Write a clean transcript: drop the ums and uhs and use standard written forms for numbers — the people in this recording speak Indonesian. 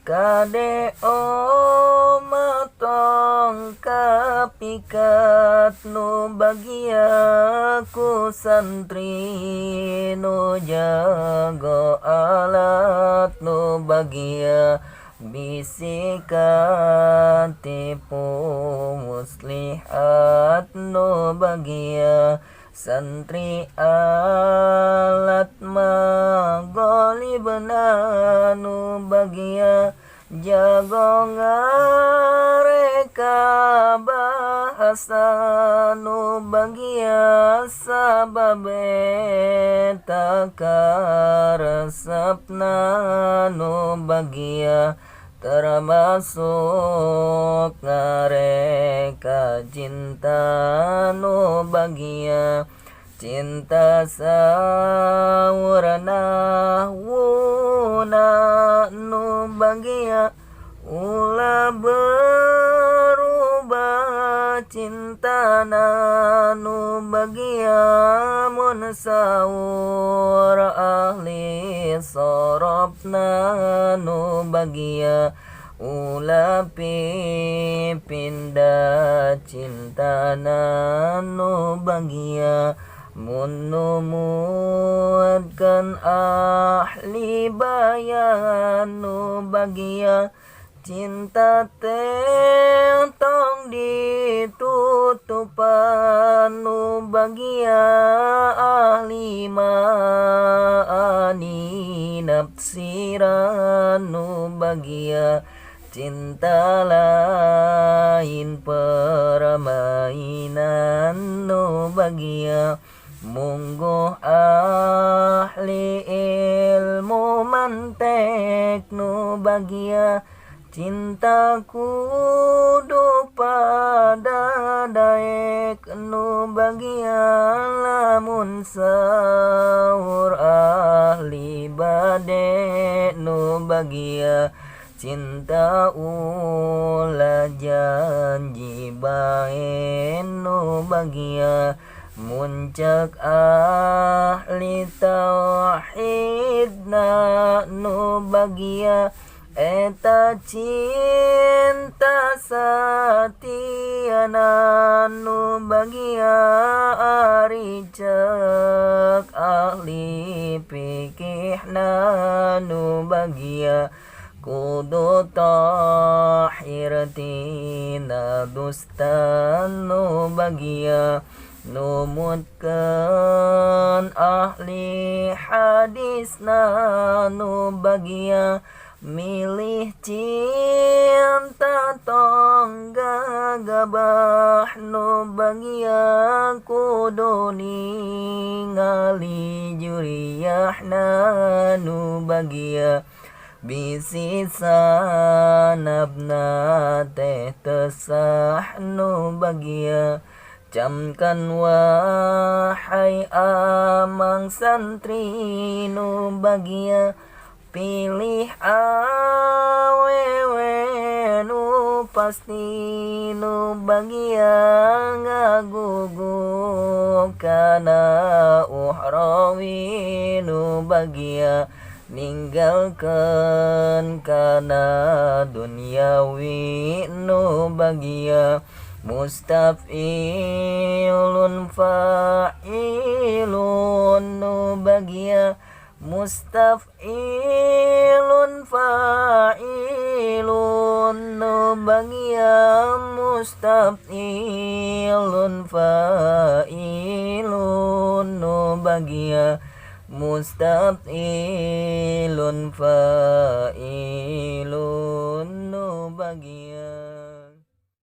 kade matong kapikat nu bagia ku santri nu jago alat nu bagia bisikan tipu muslihat nu bagia santri alat magolibna nu bagia jago ngareka bahasa nu bagia sababe takaresepna nu bagia termasuk ngareka cinta nu bagia cinta saurna wuna nu bagia ulah berubah cinta nu bagia mun saur ahli sorobna nu bagia ulah pindah cinta nu bagia mun numutkeun ahli bayan nu bagia cinta teh tong ditutupan nu bagia ahli ma'ani nafsiran nu bagia cinta lain permainan nu bagia mungguh ahli ilmu mantek nu bagia cinta kudu pada daek nu bagia lamun saur ahli bade nu bagia cinta ulah janji bae nu bagia muncak ahli tauhidna nu bagia eta cinta satiana nu bagia ari cek ahli fikihna nu bagia kudu tahir tina dusta nu bagia numutkeun ahli hadisna nu bagia milih cinta tong gagabah nu bagia kudu ningali juriyahna nu bagia bisi sanabna teh tesah nu bagia camkan wahai amang santri nu bagia pilih awewe nu pasti nu bagia ngagugu kana uhrawi nu bagia ninggalkeun kana dunyawi nu bagia mustafilun fa'ilun nu bagia mustafilun fa'ilun nu bagia mustafilun fa'ilun nu bagia mustafilun fa'ilun nu bagia